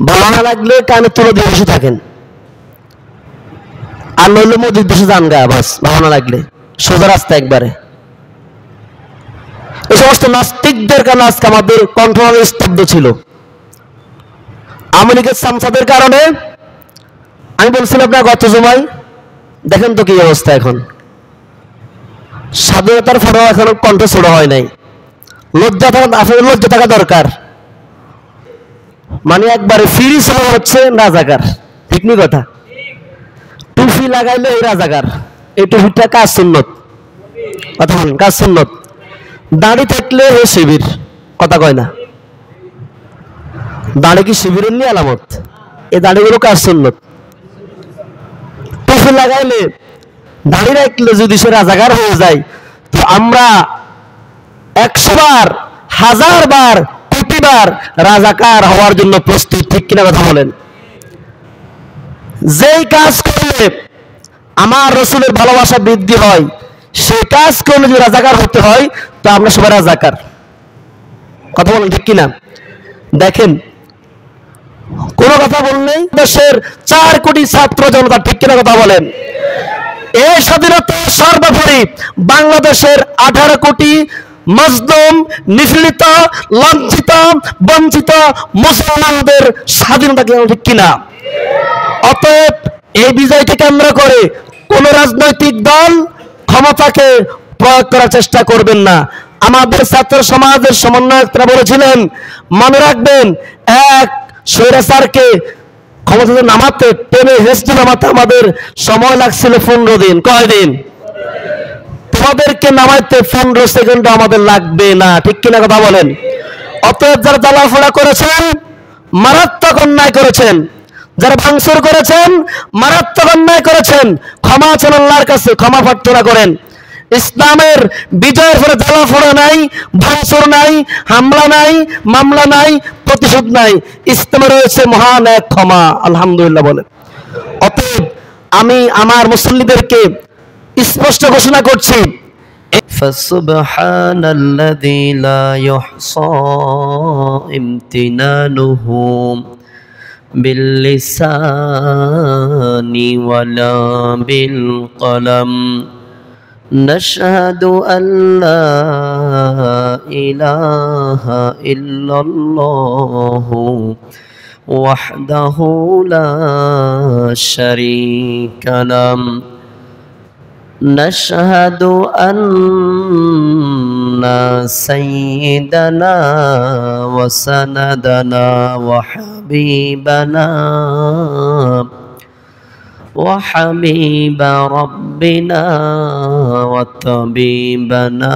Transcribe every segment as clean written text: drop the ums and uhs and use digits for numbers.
ভালো না লাগলে কানে তুলে দিয়ে বসে থাকেন, আর নইলে মসজিদ দেশে যান গা, বাস ভালো না লাগলে সোজা রাস্তা একবারে। এই সমস্ত নাস্তিকদের কারণে আজকে আমাদের কণ্ঠনাল স্তব্ধ ছিল। আওয়ামী লীগের সাংসদের কারণে আমি বলছিলাম আপনার গত জমায়, দেখেন তো কি অবস্থা এখন। স্বাধীনতার ফটো এখনো কণ্ঠ ছোট হয় নাই। লজ্জা থাকা, আসলে লজ্জা থাকা দরকার। মানে একবারে ফ্রি ছিল হচ্ছে রাজাকার, ঠিক নি কথা? টুপি লাগাইলে এই রাজাকার, এই টুপিটা কাজ সুন্নত, কথা বলেন, কাজ সুন্নত। দাড়ি থাকলে ও শিবির, কথা কয় না? দাড়ি কি শিবিরের নিয়ে আলামত? এই দাড়িগুলো কাজ সুন্নত। টুপি লাগাইলে, দাড়ি রাখলে যদি সে রাজাকার হয়ে যায়, তো আমরা 100 বার, 1000 বার, কোটি বার রাজাকার হওয়ার জন্য প্রস্তুত, ঠিক কিনা কথা বলেন? যেই কাজ করলে আমার রসুলের ভালোবাসা বৃদ্ধি হয়, সেই কাজ করলে যদি রাজাকার হতে হয়, তো আমরা সবাই রাজাকার, কথা বলেন, ঠিক কিনা? দেখেন, কোন কথা বললেই দেশের 4 কোটি ছাত্র জনতা, ঠিক কিনা কথা বলেন? এই স্বাধীনতা সর্বোপরি বাংলাদেশের 18 কোটি মজলুম, নিপীড়িত, লাঞ্ছিত, বঞ্চিত মুসলমানদের স্বাধীনতা, ঠিক কিনা? অতএব এই বিজয়কে কেন্দ্র করে কোন রাজনৈতিক দল ক্ষমতাকে প্রয়োগ করার চেষ্টা করবেন না। আমাদের ছাত্র সমাজের সমন্বয়করা বলেছিলেন, মনে রাখবেন, এক স্বৈরাচারকে ক্ষমতাতে নামাতে, টেনে হেসতে নামাতে আমাদের সময় লাগছিল 15 দিন। কয় দিন? তোমাদেরকে নামাইতে 15 সেকেন্ড আমাদের লাগবে না, ঠিক কিনা কথা বলেন? অতএব যারা জ্বালাফোড়া করেছেন, মারাত্মক অন্যায় করেছেন, যারা ভাঙচুর করেছেন, মারাত্মক অন্যায় করেছেন, ক্ষমা আছেন আল্লাহর কাছে, ক্ষমা প্রার্থনা করেন। ইসলামের বিজয়ের ফলে জ্বালাফোড়া নাই, ভাঙচুর নাই, হামলা নাই, মামলা নাই, প্রতিশোধ নাই। ইসলামে রয়েছে মহান এক ক্ষমা, আলহামদুলিল্লাহ বলেন। অতএব আমি আমার মুসল্লিদেরকে স্পষ্ট ঘোষণা করছি, ফাসুবহানাল্লাযী লা ইহসা ইমতিনানুহু বিল্লিসানি ওয়ালা বিল কলম نشهد أن لا إله إلا الله وحده لا شريك له نشهد أن سيدنا وسندنا وحبيب ربنا وطبيبنا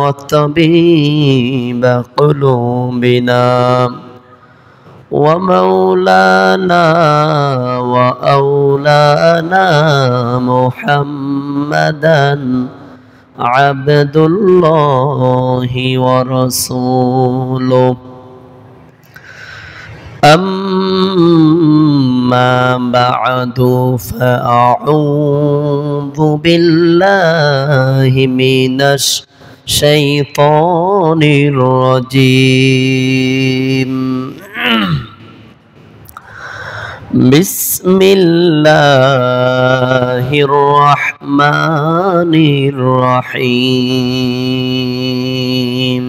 وطبيب قلوبنا ومولانا وأولانا محمدا عبد الله ورسوله أما بعد فأعوذ بالله من الشيطان الرجيم بسم الله الرحمن الرحيم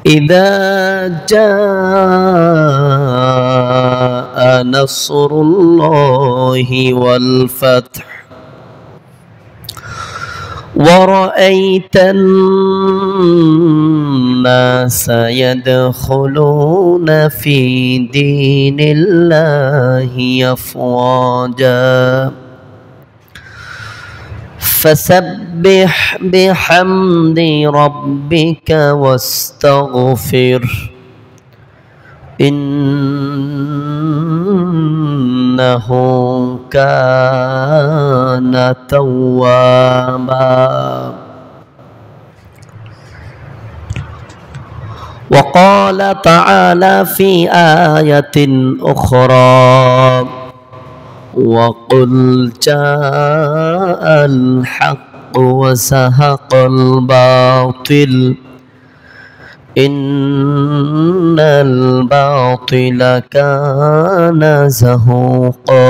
إذا جاء نصر الله والفتح ورأيت الناس يدخلون في دين الله أفواجا فسبح بحمد ربك واستغفر إنه كان توابا وقال تعالى في آية أخرى وقل جاء الحق وزهق الباطل إن الباطل كان زهوقا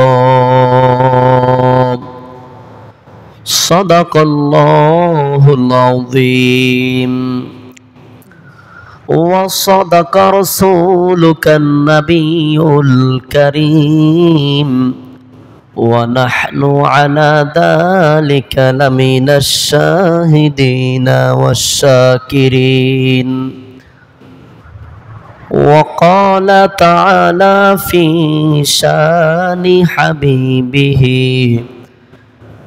صدق الله العظيم وصدق رسولك النبي الكريم ونحن على ذلك لمن الشاهدين والشاكرين وقال تعالى في شان حبيبه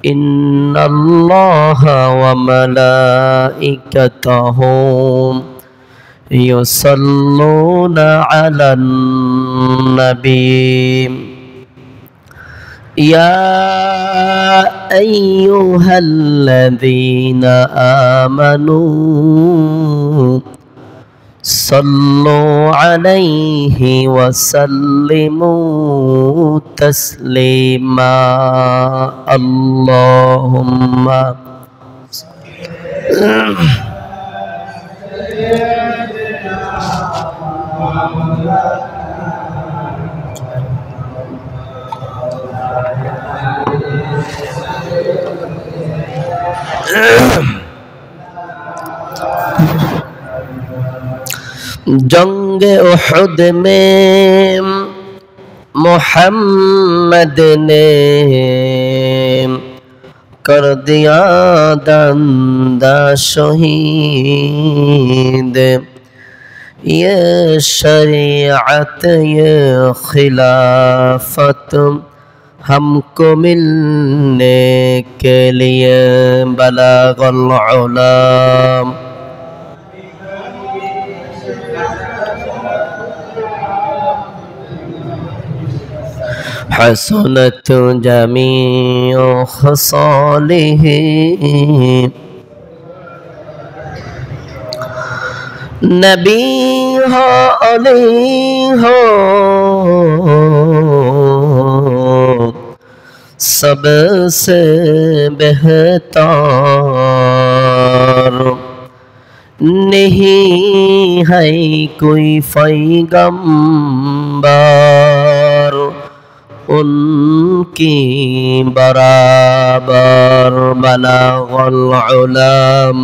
إن الله وملائكته يصلون على النبي يا أيها الذين آمنوا صلوا عليه وسلموا تسليما اللهم जंग उहद में मोहम्मद ने कर दिया दंदा शहीद ये शरीअत ये खिलाफत हमको मिलने के लिए बलागल उलाम हसनत जमीउ खसालिही नबी हो अली हो सबसे बेहतर नहीं है कोई पैगंबर उनकी बराबर बलागल उलाम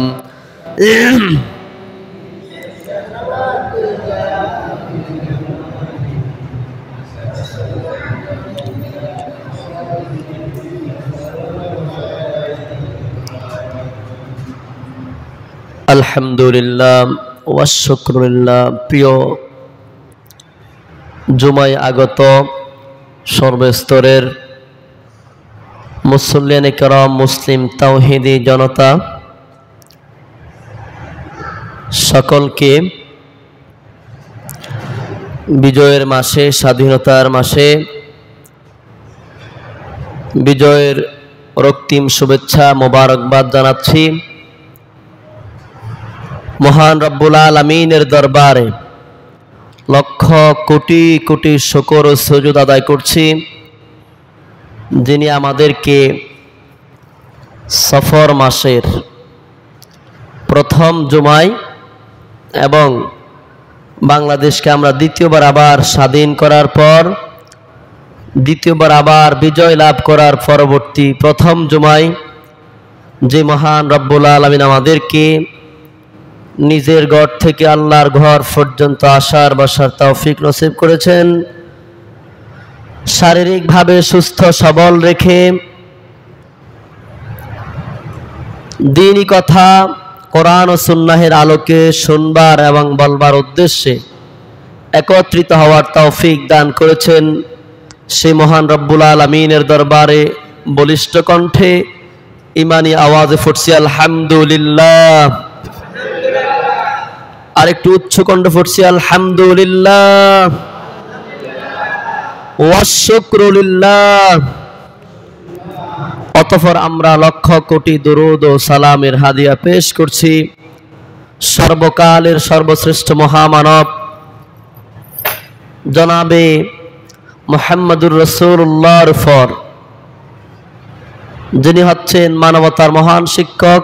আলহামদুলিল্লাহ ওয়া শুকরুলিল্লাহ। প্রিয় জুমায় আগত সর্বস্তরের মুসল্লিয়ানে কেরাম, মুসলিম তাওহীদি জনতা, সকলকে বিজয়ের মাসে, স্বাধীনতার মাসে বিজয়ের রক্তিম শুভেচ্ছা মোবারকবাদ জানাচ্ছি। মহান রব্বুল আলামিনের দরবারে লক্ষ কোটি কোটি শুকর ও সুজুদ আদায় করছি, যিনি আমাদেরকে সফর মাসের প্রথম জুমায় এবং বাংলাদেশকে আমরা দ্বিতীয়বার আবার স্বাধীন করার পর, দ্বিতীয়বার আবার বিজয় লাভ করার পরবর্তী প্রথম জুমায় যে মহান রব্বুল আলামিন আমাদেরকে নিজের ঘর থেকে আল্লাহর ঘর পর্যন্ত আসার বসার তৌফিক নসিব করেছেন, শারীরিকভাবে সুস্থ সবল রেখে দ্বীনি কথা কোরআন ও সুন্নাহের আলোকে শুনবার এবং বলবার উদ্দেশ্যে একত্রিত হওয়ার তৌফিক দান করেছেন। সেই মহান রব্বুল আলামিনের দরবারে বলিষ্ঠ কণ্ঠে ইমানি আওয়াজে ফুটছি আলহামদুলিল্লাহ। আরেকটু উচ্চ কণ্ঠে ফুটছি আলহামদুলিল্লাহ ওয়া শুকরুলিল্লাহ। অতঃপর আমরা লক্ষ কোটি দরুদ ও সালামের হাদিয়া পেশ করছি সর্বকালের সর্বশ্রেষ্ঠ মহামানব জনাবে মুহাম্মদুর রাসূলুল্লাহর উপর, যিনি হচ্ছেন মানবতার মহান শিক্ষক,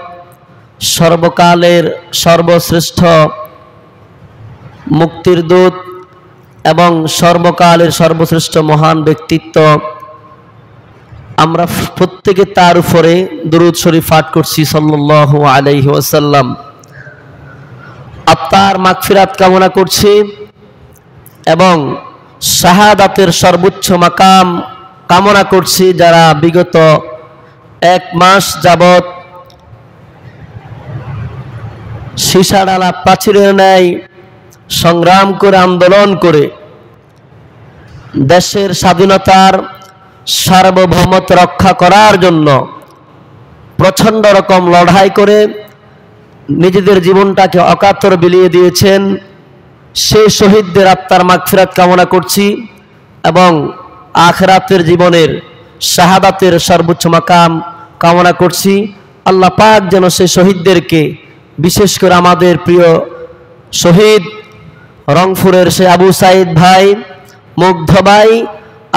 সর্বকালের সর্বশ্রেষ্ঠ মুক্তির দূত এবং সর্বকালের সর্বশ্রেষ্ঠ মহান ব্যক্তিত্ব, আমরা প্রত্যেকে তার উপরে দুরূদ শরীফ পাঠ করছি সাল্লাল্লাহু আলাইহি ওয়াসাল্লাম। আত্মার মাগফিরাত কামনা করছি এবং শাহাদাতের সর্বোচ্চ মাকাম কামনা করছি, যারা বিগত 1 মাস যাবত সীসাডালা প্রাচীরের ন্যায় সংগ্রাম করে, আন্দোলন করে দেশের স্বাধীনতার সার্বভৌমত্ব রক্ষা করার জন্য প্রচণ্ড রকম লড়াই করে নিজেদের জীবনটাকে অকাতরে বিলিয়ে দিয়েছেন। সেই শহীদদের আত্মার মাগফিরাত কামনা করছি এবং আখিরাতের জীবনের শাহাদাতের সর্বোচ্চ মাকাম কামনা করছি। আল্লাহ পাক যেন সেই শহীদদেরকে, বিশেষ করে আমাদের প্রিয় শহীদ রংপুরের সে আবু সাইদ ভাই, মুগ্ধ ভাই,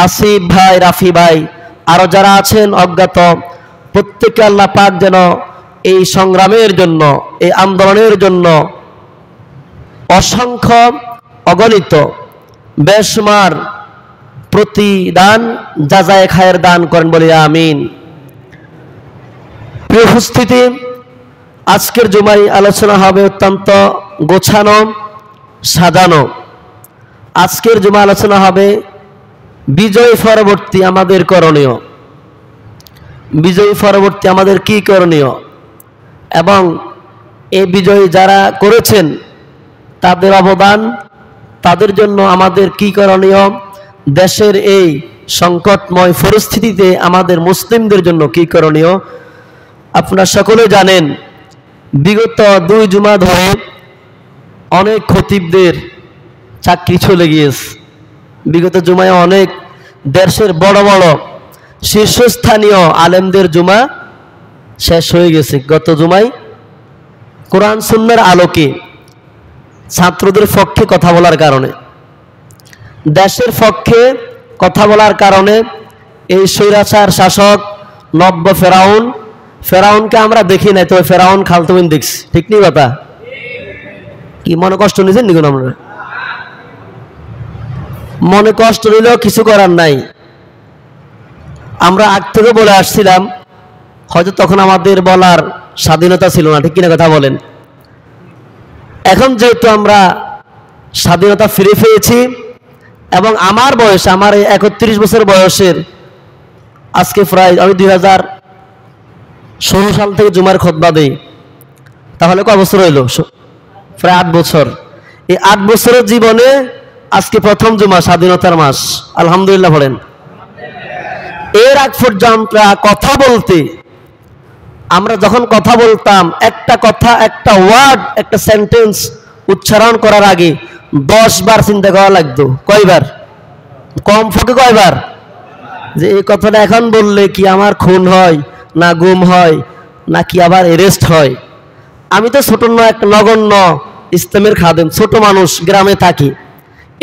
আসিফ ভাই, রাফি ভাই, আরও যারা আছেন অজ্ঞাত, প্রত্যেকে আল্লাহ পাক যেন এই সংগ্রামের জন্য, এই আন্দোলনের জন্য অসংখ্য অগণিত বেশমার প্রতিদান, যাজায়ে খায়ের দান করেন, বলি আমিন। প্রিয় উপস্থিতি, আজকের জুমায় আলোচনা হবে অত্যন্ত গোছানো, সাজানো। আজকের জুমা আলোচনা হবে বিজয় পরবর্তী আমাদের করণীয়, বিজয় পরবর্তী আমাদের কি করণীয়, এবং এই বিজয় যারা করেছেন তাদের অবদান, তাদের জন্য আমাদের কি করণীয়, দেশের এই সংকটময় পরিস্থিতিতে আমাদের মুসলিমদের জন্য কি করণীয়। আপনারা সকলে জানেন, বিগত 2 জুমা ধরে অনেক খতিবদের চাকরি চলে গিয়েছে। বিগত জুমায় অনেক দেশের বড় বড় শীর্ষস্থানীয় আলেমদের জুমা শেষ হয়ে গেছে। গত জুমায় কোরআন সুন্নাহর আলোকে ছাত্রদের পক্ষে কথা বলার কারণে, দেশের পক্ষে কথা বলার কারণে এই স্বৈরাচার শাসক নব্য ফেরাউনকে আমরা দেখি নাই, তবে ফেরাউন খালতুমিন দেখছি। ঠিক নেই কথা? কি মনে কষ্ট নিয়েছেন নিগুন? আমরা মনে কষ্ট নিলেও কিছু করার নাই। আমরা আগ থেকে বলে আসছিলাম, হয়তো তখন আমাদের বলার স্বাধীনতা ছিল না। ঠিক কিনা কথা বলেন? এখন যেহেতু আমরা স্বাধীনতা ফিরে পেয়েছি এবং আমার বয়স, আমার 31 বছর বয়সের, আজকে প্রায় আমি 2016 সাল থেকে জুমার খুতবা দেই, তাহলে কয় বছর হইল? প্রায় 8 বছর। এই 8 বছরের জীবনে আজকে প্রথম জুমা, স্বাধীনতার মাস, আলহামদুলিল্লাহ বলেন। এর আগ পর্যন্ত কথা বলতে, আমরা যখন কথা বলতাম, একটা কথা, একটা ওয়ার্ড, একটা সেন্টেন্স উচ্চারণ করার আগে 10 বার চিন্তা করা লাগতো। কয়বার? কম পক্ষে কয়বার? যে এই কথাটা এখন বললে কি আমার খুন হয়, না গুম হয়, নাকি আবার অ্যারেস্ট হয়। আমি তো ছোট নগণ্য ইসলামের খাদেম, ছোট মানুষ, গ্রামে থাকি।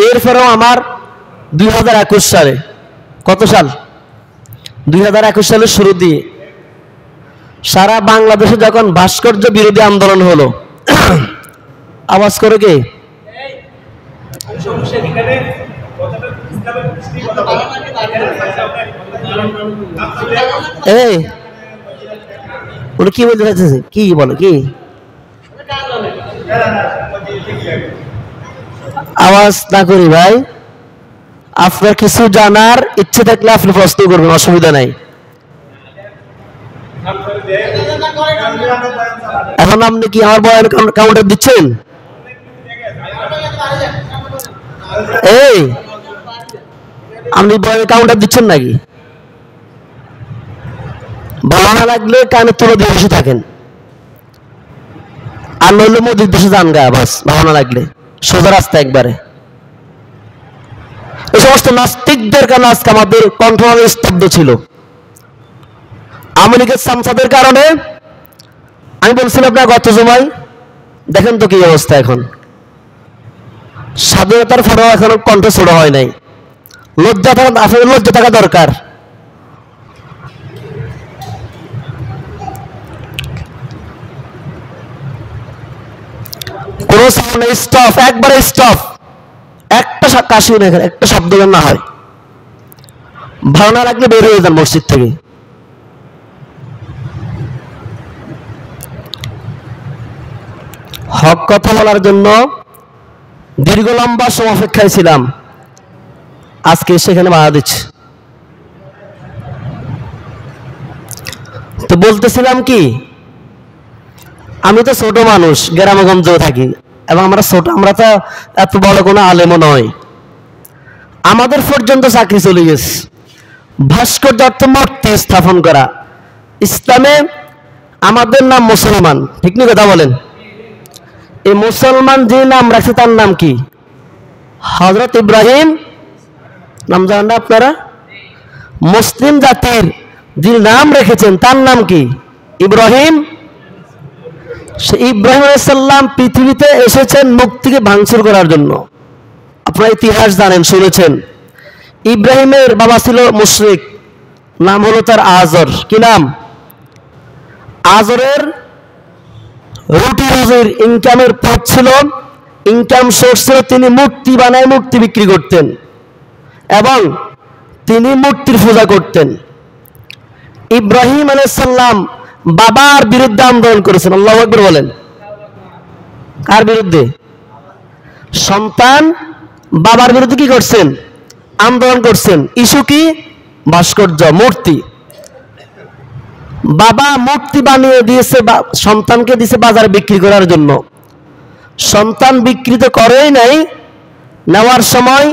এরপরেও আমার 2021 সালে, কত সাল? 2021 সালের শুরু দিয়ে সারা বাংলাদেশে যখন ভাস্কর্য বিরোধী আন্দোলন হলো, আওয়াজ করে কে? এই উনি কি বলতে চাইছে? কি বলো? কি আওয়াজ না করি ভাই? আপনার কিছু জানার ইচ্ছে থাকলে আপনি প্রশ্ন করবেন, অসুবিধা নাই। এখন আপনি কি আমার বয়ান কাউন্টার দিচ্ছেন? এই আপনি বয়ান কাউন্টার দিচ্ছেন নাকি? ভালো না লাগলে কানে তুলে দিয়ে বসে থাকেন, আর নইলে মোদির দেশে যান গা, বাস। ভালো না লাগলে সোজা রাস্তা একবারে। এই সমস্ত নাস্তিকদের কারণে আজকে আমাদের কণ্ঠনালী স্তব্ধ ছিল। আওয়ামী লীগের সাংসদের কারণে আমি বলছিলাম আপনার গত জুমায়, দেখেন তো কি অবস্থা এখন। স্বাধীনতার পরেও এখনো কণ্ঠ ছোট হয় নাই। লজ্জা থাকা, আসলে লজ্জা থাকা দরকার। কোনো সাউন্ড নেই, স্টপ, একবারে স্টপ, একটা কাশিও নেই, একটা শব্দ যেন না হয়। ভালো না লাগলে বের হয়ে যান মসজিদ থেকে। হক কথা বলার জন্য দীর্ঘ লম্বা সময় অপেক্ষায় ছিলাম, আজকে সেখানে বাধা দিচ্ছে। তো বলতেছিলাম কি, আমি তো ছোট মানুষ, গ্রামগঞ্জে থাকি, এবং আমরা তো এত বড় কোনো আলেমও নয়, আমাদের পর্যন্ত চাকরি চলে গেছে। ভাস্কর্য অর্থ মূর্তি স্থাপন করা। ইসলামে আমাদের নাম মুসলমান, ঠিক না? কথা বলেন। এই মুসলমান যে নাম রাখছে তার নাম কি? হযরত ইব্রাহিম। নাম জানেন না আপনারা? মুসলিম জাতির যে নাম রেখেছেন তার নাম কি? ইব্রাহিম। সে ইব্রাহিম আলাইহিস সালাম পৃথিবীতে এসেছেন মুক্তিকে ভাঙচুর করার জন্য। আপনারা ইতিহাস জানেন, শুনেছেন। ইব্রাহিমের বাবা ছিল মুশরিক, নাম হলো তার আজর। কি নাম? আজরের রুটি রুজির ইনকামের পথ ছিল, ইনকাম সোর্স ছিল, তিনি মূর্তি বানায় মূর্তি বিক্রি করতেন এবং তিনি মূর্তির পূজা করতেন। ইব্রাহিম আলাইহিস সালাম বাবার বিরুদ্ধে আন্দোলন করেছেন। আল্লাহু আকবার বলেন। কার বিরুদ্ধে? সন্তান বাবার বিরুদ্ধে কি করছেন? আন্দোলন করছেন। ইস্যু কি? ভাস্কর্য, মূর্তি। বাবা মূর্তি বানিয়ে দিয়েছে, সন্তানকে দিয়েছে বাজারে বিক্রি করার জন্য। সন্তান বিক্রি তো করেই নাই, নেওয়ার সময়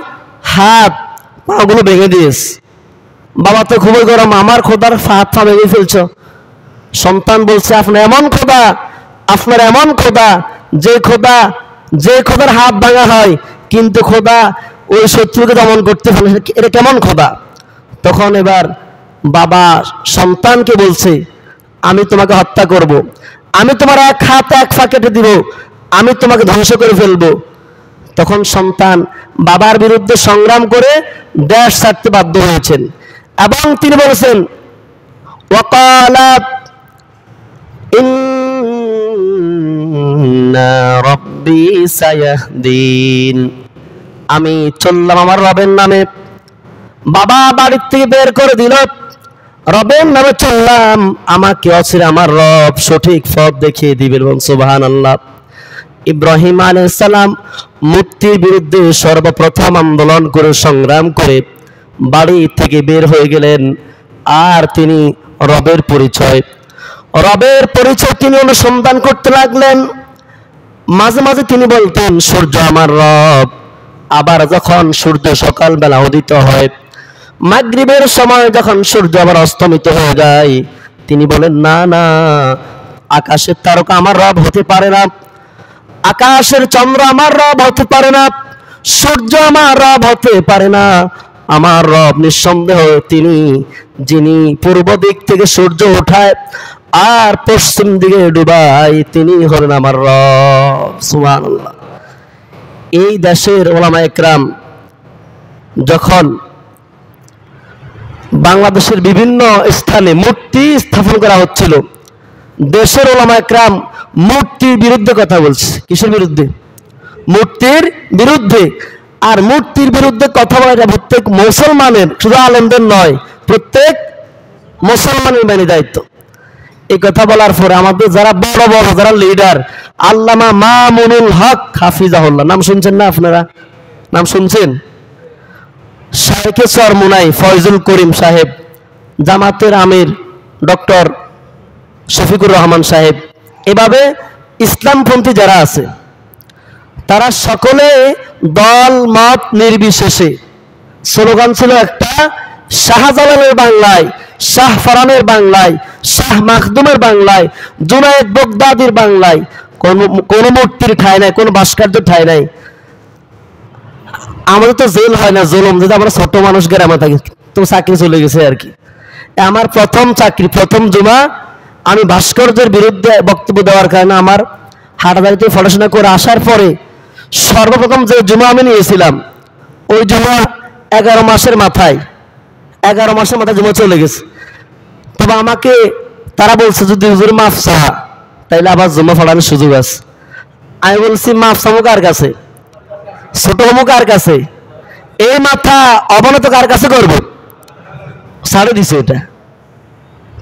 হাত পাগুলো ভেঙে দিয়েছে। বাবা তো খুবই গরম, আমার খোদার হাত পা ভেঙে ফেলছ। সন্তান বলছে, আপনার এমন খোদা, আপনার এমন খোদা যে খোদার হাত ভাঙা হয় কিন্তু খোদা ওই শত্রুকে দমন করতে পারে, এটা কেমন খোদা? তখন এবার বাবা সন্তানকে বলছে, আমি তোমাকে হত্যা করব, আমি তোমার এক হাত এক পা কেটে দিব, আমি তোমাকে ধ্বংস করে ফেলবো। তখন সন্তান বাবার বিরুদ্ধে সংগ্রাম করে দেশ ছাড়তে বাধ্য হয়েছেন এবং তিনি বলেছেন, ওয়াকালা ইন্না রাব্বি সায়াহদিন, আমি চললাম আমার রবের নামে। বাবা বাড়ির থেকে বের করে দিল, রবের নামে চললাম, আমাকে অচিরে আমার রব সঠিক পথ দেখিয়ে দিবেন। সুবহানাল্লাহ। ইব্রাহিম আলাইহিস সালাম মূর্তির বিরুদ্ধে সর্বপ্রথম আন্দোলন করে সংগ্রাম করে বাড়ি থেকে বের হয়ে গেলেন। আর তিনি রবের পরিচয় তিনি অনুসন্ধান করতে লাগলেন। মাঝে মাঝে তিনি বলতেন, সূর্য আমার রব। আবার যখন সূর্য সকালবেলা উদিত হয়, মাগরিবের সময় যখন সূর্য আবার অস্তমিত হয়ে যায়, তিনি বলেন, না না, আকাশের তারকা আমার রব হতে পারে না, আকাশের চন্দ্র আমার রব হতে পারে না, সূর্য আমার রব হতে পারে না। আমার রব নিঃসন্দেহ তিনি, যিনি পূর্ব দিক থেকে সূর্য ওঠায় আর পশ্চিম দিকে ডুবায়, তিনি হলেন আমার রব। সুবহানাল্লাহ। এই দেশের ওলামা একরাম যখন বাংলাদেশের বিভিন্ন স্থানে মূর্তি স্থাপন করা হচ্ছিল, দেশের ওলামা একরাম মূর্তির বিরুদ্ধে কথা বলছে। কিসের বিরুদ্ধে? মূর্তির বিরুদ্ধে। আর মূর্তির বিরুদ্ধে কথা বলা প্রত্যেক মুসলমানের, শুধু আলেমদের নয়, প্রত্যেক মুসলমানের মানে দায়িত্ব। এই কথা বলার পরে আমাদের যারা বড় বড় যারা লিডার, আল্লামা মামুনুল হক হাফিজাহুল্লাহ, নাম শুনছেন না আপনারা? নাম শুনছেন? শাইখে চরমুনাই ফয়জুল করিম সাহেব, জামাতের আমির ডক্টর শফিকুর রহমান সাহেব, এভাবে ইসলামপন্থী যারা আছে তারা সকলে দল মত নির্বিশেষে স্লোগান ছিল একটা, শাহজালালের বাংলায়, শাহ ফরানের বাংলায়, শাহ মাখদুমের বাংলায়, জুনায়েদ বগদাদির বাংলায় কোন মূর্তির ঠাঁই নাই, কোন ভাস্কর্য ঠাঁই নাই। আমাদের তো জেল হয় না, জুলুম, যদি আমরা ছোট মানুষ গ্রামে থাকি, তো চাকরি চলে গেছে আর কি। আমার প্রথম চাকরি, প্রথম জুমা, আমি ভাস্কর্যের বিরুদ্ধে বক্তব্য দেওয়ার কারণে আমার হাটাদারিতে পড়াশোনা করে আসার পরে সর্বপ্রথম যে জুমা আমি নিয়েছিলাম, ওই জুমা 11 মাসের মাথায় জুমা চলে গেছে। তবে আমাকে তারা বলছে, যদি হুজুর মাফ চাহা তাইলে আবার জুমা পড়ানোর সুযোগ আছে। আমি বলছি মাপ চামো কার কাছে, ছোট হমো কার কাছে, এই মাথা অবনত কার কাছে করবো, ছাড়ে দিছে, এটা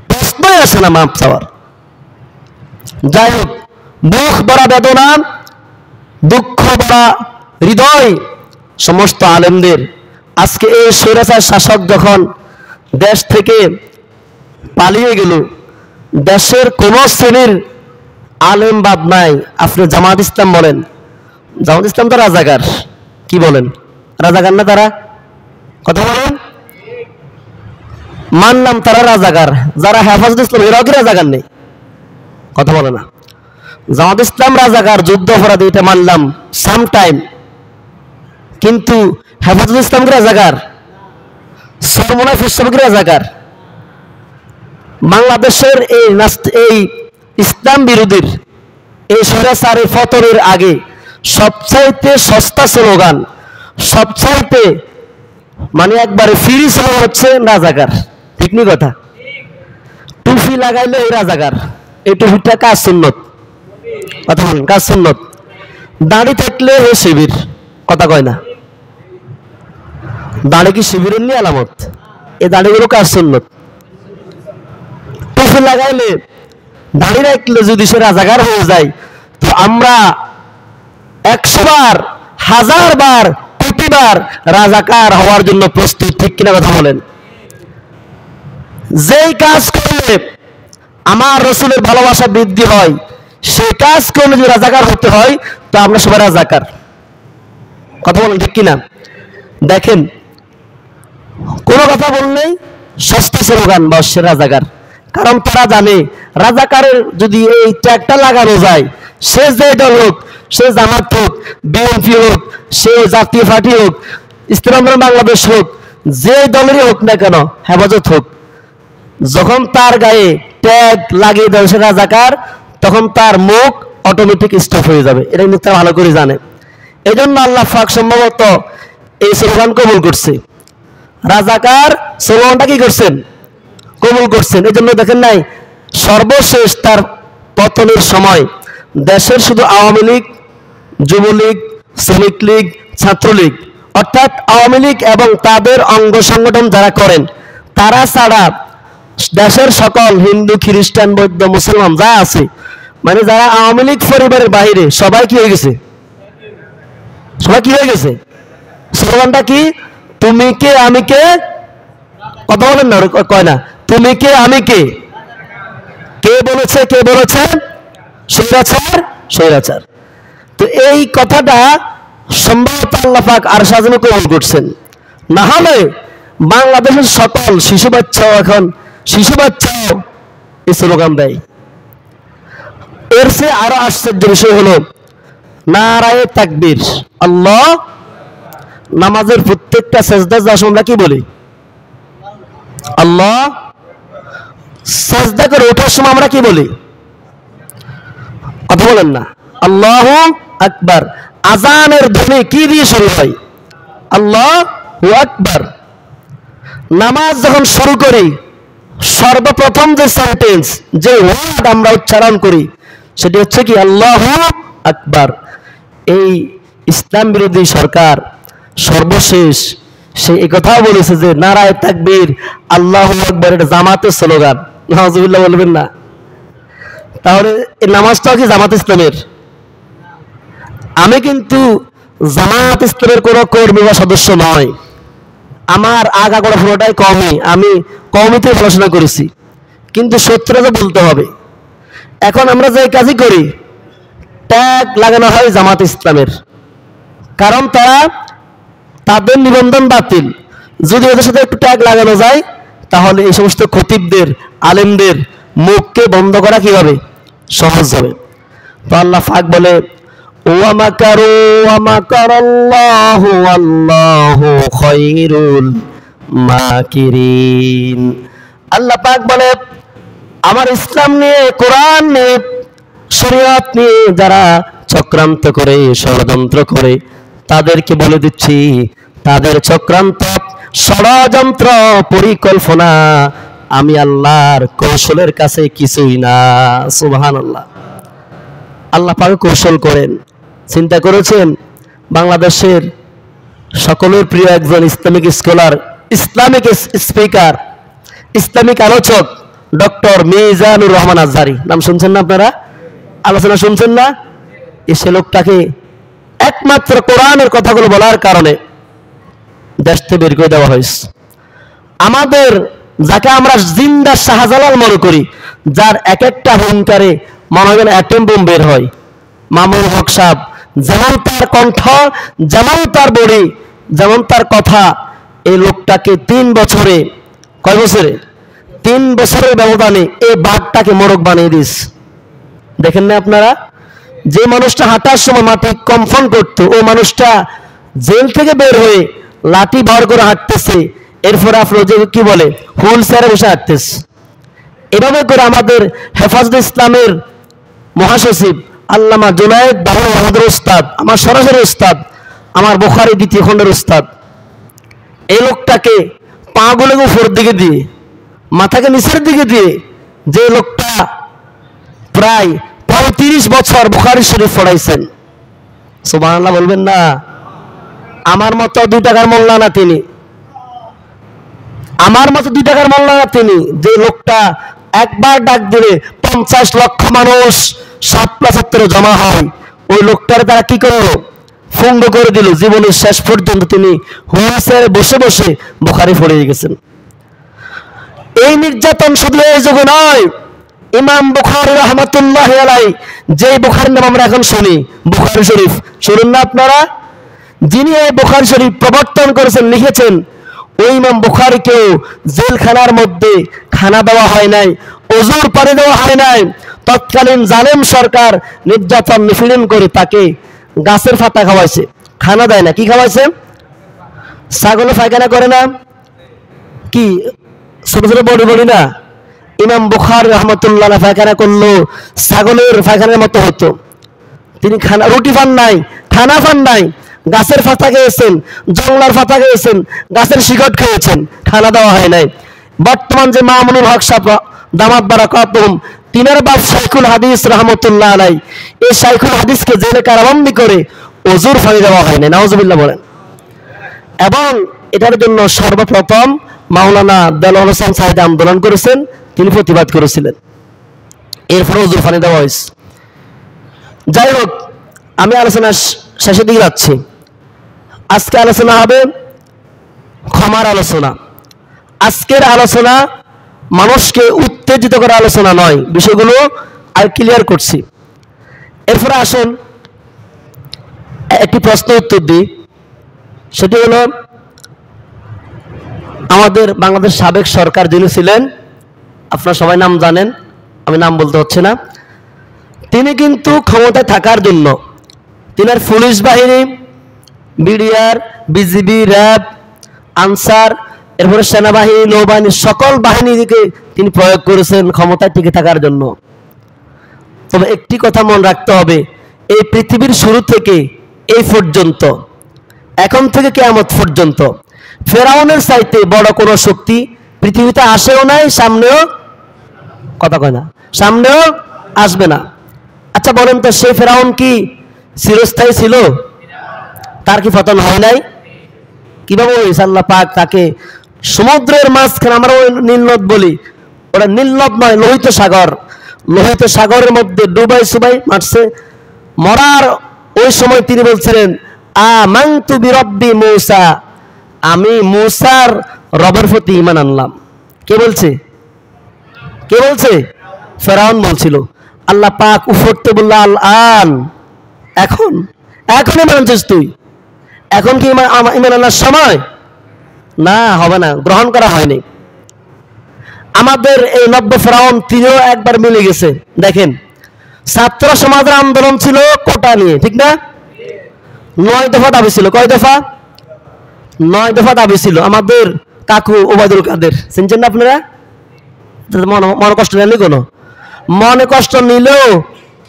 প্রশ্নই আসে না মাপ চাওয়ার। যাই হোক, মুখ বড়া বেদনা, দুঃখ বড়া হৃদয় সমস্ত আলেমদের। আজকে এই স্বৈরাচার শাসক যখন দেশ থেকে পালিয়ে গেল, দেশের কোন শ্রেণীর আলেম বাদ নাই। আপনি জামাত ইসলাম বলেন, জামাত ইসলাম তো রাজাকার, কি বলেন, রাজাকার না তারা? কথা বলেন, মানলাম তারা রাজাকার, যারা হেফাজত ইসলাম এরাও কি রাজাকার নেই? কথা বলে না। জামাত ইসলাম রাজাকার, যুদ্ধ অপরাধী, এটা মানলাম সাম টাইম, কিন্তু হেফাজত ইসলাম কি রাজাকার? সরমনা ফিসব কি রাজাকার? বাংলাদেশের এই ইসলাম বিরোধীর এই স্বৈরাচারের পতনের আগে সবচাইতে সস্তা স্লোগান, সবচাইতে মানে একবারে ফ্রি স্লোগান হচ্ছে রাজাকার। ঠিক নি কথা? টুপি লাগাইলে এই রাজাকার, এই টুপিটা কাজ সুন্নত। কথা বলেন, কাজ সুন্নত। দাড়ি থাকলে এ শিবির, কথা কয় না? দাড়ি কি শিবিরের নিয়ে আলামত? এই দাড়িগুলো কাজ সুন্নত। টুপি লাগাইলে, দাড়ি রাখলে যদি সে রাজাকার হয়ে যায়, তো আমরা 100 বার, 1000 বার, কোটিবার রাজাকার হওয়ার জন্য প্রস্তুত। ঠিক কিনা কথা বলেন? যেই কাজ করলে আমার রসুলের ভালোবাসা বৃদ্ধি হয়, সেই কাজ করলে যদি রাজাকার হতে হয়, তো আমরা সবাই রাজাকার। কথা বলেন, ঠিক কিনা? দেখেন, কোনো কথা বললেই সস্তা স্লোগান বা সে রাজাকার। কারণ তারা জানে রাজাকারের যদি এই ট্যাগটা লাগানো যায়, সে যে দল হোক, সে জামাত হোক, বিএনপি হোক, সে জাতীয় পার্টি হোক, ইসলাম বাংলাদেশ হোক, যে দলেরই হোক না কেন, হেফাজত হোক, যখন তার গায়ে ট্যাগ লাগিয়ে দেয় সে রাজাকার, তখন তার মুখ অটোমেটিক স্টপ হয়ে যাবে। এটা কিন্তু তারা ভালো করে জানে। এই জন্য আল্লাহ পাক সম্ভবত এই স্লোগান কবুল করছে। রাজাকার স্লোগানটা কি করছেন? কবুল করছেন। এই জন্য দেখেন নাই, সর্বশেষ তার পতনের সময় দেশের শুধু আওয়ামী লীগ, যুবলীগ, শ্রমিক লীগ, ছাত্রলীগ, অর্থাৎ আওয়ামী লীগ এবং তাদের অঙ্গ সংগঠন যারা করেন, তারা ছাড়া দেশের সকল হিন্দু, খ্রিস্টান, বৌদ্ধ, মুসলমান যা আছে, মানে যারা আওয়ামী লীগ পরিবারের বাইরে, সবাই কি হয়ে গেছে? সবাই কি হয়ে গেছে? স্লোগানটা কি? তুমি কে আমি কে? কথা বলেন না, কয় না, তুমি কে আমি কে? কে বলেছে? কে বলেছে? স্বৈরাচার, স্বৈরাচার। তো এই কথাটা সম্ভবত আল্লাহ পাক আর সাজানো কবুল করছেন। না হলে বাংলাদেশের সকল শিশু বাচ্চাও এখন এই স্লোগান দেয়। এর চেয়ে আরো আশ্চর্য বিষয় হলো নারায়ে তাকবীর, আল্লাহ। নামাজের প্রত্যেকটা সেজদা যাওয়ার সময় আমরা কি বলি? আল্লাহ। সেজদা করে ওঠার সময় আমরা কি বলি? কথা বলেন না, আল্লাহু আকবার। আজানের ধ্বনি কি দিয়ে শুরু হয়? আল্লাহু আকবার। নামাজ যখন শুরু করি, সর্বপ্রথম যে সেন্টেন্স, যে ওয়ার্ড আমরা উচ্চারণ করি, সেটি হচ্ছে কি? আল্লাহু আকবার। এই ইসলাম বিরোধী সরকার সর্বশেষ সে এই কথাও বলেছে যে নারায়ে তাকবীর, আল্লাহু আকবার, এটা জামাতের স্লোগান। নাউজুবিল্লাহ বলবেন না? তাহলে এই নামাজটাও কি জামাত ইসলামের? আমি কিন্তু জামাত ইসলামের কোনো কর্মী বা সদস্য নয়। আমার আগাগোড়া পুরোটাই কওমি, আমি কওমিতে পড়াশোনা করেছি। কিন্তু সত্যটা বলতে হবে। এখন আমরা যে কাজই করি, ট্যাগ লাগানো হয় জামাত ইসলামের, কারণ তাদের নিবন্ধন বাতিল। যদি ওদের সাথে একটু ট্যাগ লাগানো যায়, তাহলে এই সমস্ত খতিবদের, আলেমদের মুখকে বন্ধ করা কি হবে? সহজ হবে। তো আল্লাহ পাক বলে, ওয়া মাকারু ওয়া মাকারাল্লাহু আল্লাহু খায়রুল মাকিরিন। আল্লাহ পাক বলে, আমার ইসলাম নিয়ে, কোরআন নিয়ে, শরীয়ত নিয়ে যারা চক্রান্ত করে, ষড়যন্ত্র করে, তাদেরকে বলে দিচ্ছি, তাদের চক্রান্ত, ষড়যন্ত্র, পরিকল্পনা আমি আল্লাহর কৌশলের কাছে কিছুই না। সুবহানাল্লাহ। আল্লাহ পাক কৌশল করেন। চিন্তা করেছেন বাংলাদেশের সকলের প্রিয় একজন Islamic scholar, Islamic speaker, Islamic আলোচক ডক্টর মিজানুর রহমান আজহারি, নাম শুনছেন না আপনারা? আলোচনা শুনছেন না? সে লোকটাকে একমাত্র কোরআনের কথাগুলো বলার কারণে দেশ থেকে বের করে দেওয়া হয়েছে। আমাদের যাকে আমরা জিন্দা শাহজালাল মনে করি, যার এক একটা হুঙ্কারে মনে হয় অ্যাটম বোম বের হয়, মামুন হক সাহেব, যেমন তার কণ্ঠ, যেমন তার বডি, যেমন তার কথা, এই লোকটাকে 3 বছরে, কয় বছরে? 3 বছরের ব্যবধানে এই বাঘটাকে মোরগ বানিয়ে দিস। দেখেন না আপনারা? যে মানুষটা হাঁটার সময় মাটি কম্পন করতো, ও মানুষটা জেল থেকে বের হয়ে লাঠি ভর করে হাঁটতেছে, এরপরে আপনার যে কি বলে হুইল চেয়ারে বসে হাঁটতেছে। এভাবে করে আমাদের হেফাজত ইসলামের মহাসচিব আল্লামা জুনায়েদ বাবু আমাদের উস্তাদ, আমার সরাসরি উস্তাদ, আমার বুখারী 2য় খণ্ডের উস্তাদ, এই লোকটাকে পাগুলোকে উপরের দিকে দিয়ে, মাথাকে নিচের দিকে দিয়ে, যে লোকটা প্রায় 35 বছর বুখারী শরীফ পড়াইছেন, সুবহানাল্লাহ বলবেন না? আমার মতো 2 টাকার মোল্লা না তিনি, আমার মতো 2 টাকার মোল্লা না তিনি। যে লোকটা একবার ডাক দিলে 50 লক্ষ মানুষ শাপলা চত্বরে জমা হয়, ওই লোকটার তারা কি করলো? ফুঙ্গ করে দিল। জীবনের শেষ পর্যন্ত তিনি হুইলচেয়ারে বসে বসে বুখারী পড়িয়ে গেছেন। এই নির্যাতন শুধু এই যুগে নয়, ইমাম বুখারী রাহমাতুল্লাহি আলাইহি, যে বুখারীর নাম আমরা এখন শুনি, বুখারী শরীফ, শুনুন না আপনারা? যিনি এই বুখারী শরীফ প্রবর্তন করেছেন, লিখেছেন, ওই ইমাম বুখারীকেও জেলখানার মধ্যে খানা দেওয়া হয় নাই, ওজুর পানি দেওয়া হয় নাই। তৎকালীন জালেম সরকার নির্যাতন নিপীড়ন করে তাকে গাছের পাতা খাওয়াইছে, খানা দেয় না। কি খাওয়াইছে? ছাগলে পায়খানা করে না, কি ছোট ছোট বড়ি বড়ি না? ইমাম বুখারী রাহমাতুল্লাহ পায়খানা করলো ছাগলের পায়খানার মতো হতো। তিনি খানা, রুটি পান নাই, খানা পান নাই, গাছের পাতা খেয়েছেন, জংলার পাতা খেয়েছেন, গাছের শিকড় খেয়েছেন, খানা দেওয়া হয় নাই। বর্তমান যে মামুনুল হক সাহেব দামাত বারাকাতুহুম, তিনার বাপ শাইখুল হাদিস রাহমাতুল্লাহ আলাইহি, এই শাইখুল হাদিসকে জেলে কারাবন্দী করে ওজুর পানি দেওয়া হয় নাই, নাউজুবিল্লাহ বলেন। এবং এটার জন্য সর্বপ্রথম মাওলানা দেলোয়ার হোসেন সাইদ আন্দোলন করেছেন, তিনি প্রতিবাদ করেছিলেন, এরপরে ওজুর পানি দেওয়া হয়েছে। যাই হোক, আমি আলোচনা শেষের দিকে যাচ্ছি। আজকে আলোচনা হবে ক্ষমার আলোচনা। আজকের আলোচনা মানুষকে উত্তেজিত করা আলোচনা নয়, বিষয়গুলো আর ক্লিয়ার করছি। এরপরে আসুন একটি প্রশ্ন উত্তর দিই। সেটি হলো, আমাদের বাংলাদেশ সাবেক সরকার যিনি ছিলেন, আপনারা সবাই নাম জানেন, আমি নাম বলতে হচ্ছে না, তিনি কিন্তু ক্ষমতায় থাকার জন্য তিনার পুলিশ বাহিনী, বিডিআর, বিজিবি, র্যাব, আনসার, এরপরে সেনাবাহিনী, নৌবাহিনী, সকল বাহিনীকে তিনি প্রয়োগ করেছেন ক্ষমতায় টিকে থাকার জন্য। তবে একটি কথা মনে রাখতে হবে, এই পৃথিবীর শুরু থেকে এই পর্যন্ত, এখন থেকে কিয়ামত পর্যন্ত, ফেরাউনের চাইতে বড় কোনো শক্তি পৃথিবীতে আসেও নাই, সামনেও, কথা কয় না, সামনেও আসবে না। আচ্ছা বলেন তো, সেই ফেরাউন কি চিরস্থায়ী ছিল? তার কি পতন হয় নাই? কিভাবে হয়েছে? আল্লাহ পাক তাকে সমুদ্রের মাঝখানে, আমরা ওই নীলনদ বলি, ওটা নীলনদ নয়, লোহিত সাগর, লোহিত সাগরের মধ্যে ডুবাই সুবাই মারছে। মরার ওই সময় তিনি বলছিলেন, আমানতু বিরব্বি মূসা, আমি মূসার রবের প্রতি ঈমান আনলাম। কে বলছে? কে বলছে? ফেরাউন বলছিল। আল্লাহ পাক উফরতে বলল, আল আন, এখন, এখন ঈমান আনছিস তুই? এখন কি ঈমান আনার সময়? না, হবে না, গ্রহণ করা হয়নি। আমাদের এই নব্য ফেরাউন, তিনিও একবার মিলে গেছে। দেখেন, ছাত্র সমাজের আন্দোলন ছিল কোটা নিয়ে, ঠিক না? 9 দফা দাবি ছিল। কয় দফা? 9 দফা দাবি ছিল। আমাদের কাকু ওবায়দুল কাদের, চিনছেন না আপনারা? মনে কষ্ট নেননি কোনো? মনে কষ্ট নিলেও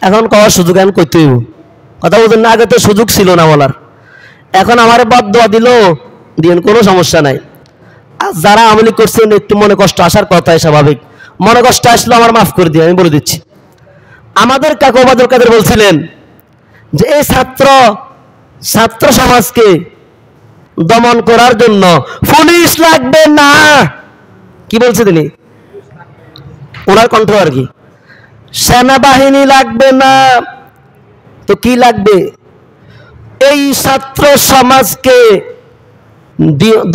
এখন কওয়ার সুযোগ এখন করতে হইব। কথা বলতেন না, আগে তো সুযোগ ছিল না বলার। এখন আমার বদদোয়া দিল দিন, কোনো সমস্যা নাই। আর যারা আমলি করছেন, একটু মনে কষ্ট আসার কথাই স্বাভাবিক। মনে কষ্ট আসলে আমার মাফ করে দিয়ে, আমি বলে দিচ্ছি। আমাদের কাকু ওবায়দুল কাদের বলছিলেন যে এই ছাত্র সমাজকে দমন করার জন্য পুলিশ লাগবে না। কি বলছে তিনি? ওনার কণ্ঠ আর কি, সেনাবাহিনী লাগবে না, তো কি লাগবে? এই ছাত্র সমাজকে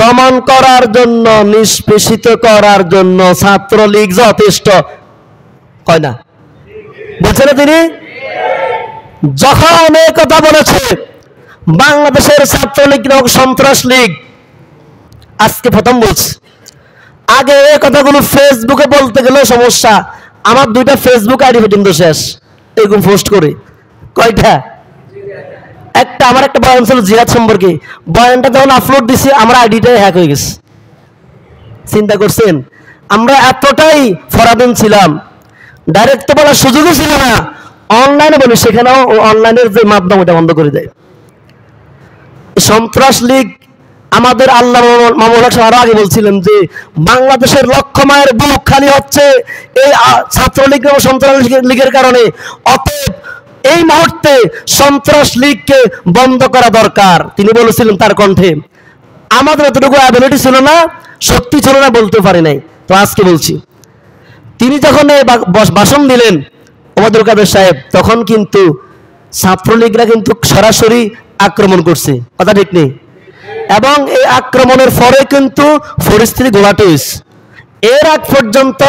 দমন করার জন্য, নিষ্পেষিত করার জন্য ছাত্রলীগ যথেষ্ট। কয় না? বলছে না তিনি? যখন এই কথা বলেছে বাংলাদেশের ছাত্রলীগ সন্ত্রাস লীগ, আজকে প্রথম বলছে। আগে এই কথাগুলো ফেসবুকে বলতে গেলে সমস্যা। আমার 2টা ফেসবুক আইডি পর্যন্ত শেষ এরকম পোস্ট করে। কয়টা? একটা আমার একটা বয়ান ছিল জিহাদ সম্পর্কে, বয়ানটা যখন আপলোড দিছি আমার আইডিটাই হ্যাক হয়ে গেছে। চিন্তা করছেন? আমরা এতটাই ফরাদিন ছিলাম, ডাইরেক্ট তো বলার সুযোগও ছিল না, অনলাইনে বলি, সেখানেও অনলাইনের যে মাধ্যম ওটা বন্ধ করে দেয়। সন্ত্রাস লীগ আমাদের আল্লাহ মামুন হক আরো আগে বলছিলেন যে বাংলাদেশের লক্ষ মায়ের বুক খালি হচ্ছে এই ছাত্রলীগ এবং সন্ত্রাস লীগের কারণে। অতএব এই মুহূর্তে সন্ত্রাস লীগকে বন্ধ করা দরকার, তিনি বলেছিলেন তার কণ্ঠে। আমাদের এতটুকু অ্যাবিলিটি ছিল না, শক্তি ছিল না, বলতে পারি নাই। তো আজকে বলছি, তিনি যখন ভাষণ দিলেন ওবায়দুল কাদের সাহেব, তখন কিন্তু ছাত্রলীগরা কিন্তু সরাসরি আক্রমণ করছে, কথা ঠিক নেই? এবং এই আক্রমণের পরে কিন্তু পরিস্থিতি ঘোলাটে হয়েছে। এর আগ পর্যন্ত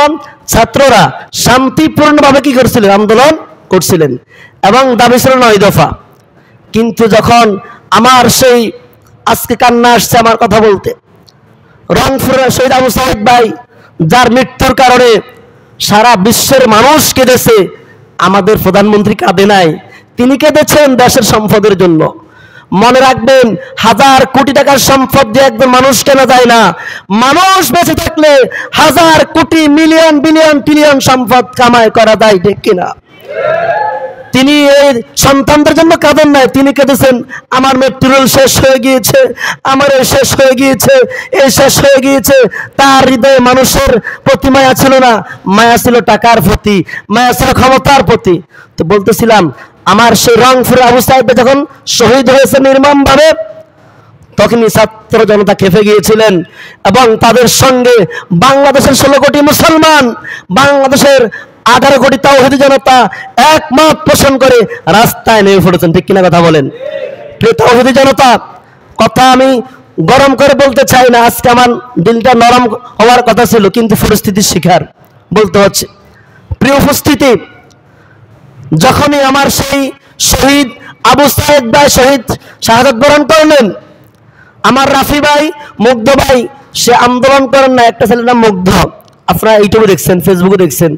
ছাত্ররা শান্তিপূর্ণভাবে কি করছিলেন? আন্দোলন করছিলেন এবং দাবি ছিল 9 দফা। কিন্তু যখন আমার সেই আজকে কান্না আসছে আমার কথা বলতে, রংপুরের শহীদ আবু সাইদ ভাই যার মৃত্যুর কারণে সারা বিশ্বের মানুষ কেঁদেছে, আমাদের প্রধানমন্ত্রী কাঁদে নাই, তিনি কেঁদেছেন দেশের সম্পদের জন্য। মনে রাখবেন, 1000 কোটি টাকার সম্পদ দিয়ে একজন মানুষ কেনা যায় না। মানুষ বেঁচে থাকলে 1000 কোটি, মিলিয়ন, বিলিয়ন, ট্রিলিয়ন সম্পদ কামাই করা যায়, ঠিক কিনা? তিনি এই সন্তানদের জন্য কাঁদেন নাই, তিনি কেঁদেছেন আমার মেট্রোল শেষ হয়ে গিয়েছে, আমার এই শেষ হয়ে গিয়েছে, এই শেষ হয়ে গিয়েছে। তার হৃদয়ে মানুষের প্রতি মায়া ছিল না, মায়া ছিল টাকার প্রতি, মায়া ছিল ক্ষমতার প্রতি। তো বলতেছিলাম, আমার সেই রংপুরে আবু সাইদ যখন শহীদ হয়েছে নির্মমভাবে, তখনই ছাত্র জনতা খেপে গিয়েছিলেন এবং তাদের সঙ্গে বাংলাদেশের 16 কোটি মুসলমান, বাংলাদেশের 18 কোটি তাওহীদি জনতা একমত পোষণ করে রাস্তায় নেমে পড়েছেন, ঠিক কিনা কথা বলেন? প্রিয় তাওহীদি জনতা, কথা আমি গরম করে বলতে চাই না, আজকে আমার দিলটা নরম হওয়ার কথা ছিল, কিন্তু পরিস্থিতির শিকার বলতে হচ্ছে। প্রিয় উপস্থিতি, যখনই আমার সেই শহীদ আবু সাইদ ভাই শহীদ শাহাদাত বরণ করলেন, আমার রাফি ভাই, মুগ্ধ ভাই, সে আন্দোলন করেন না, একটা ছেলের নাম মুগ্ধ, আপনারা ইউটিউবে দেখছেন, ফেসবুকে দেখছেন,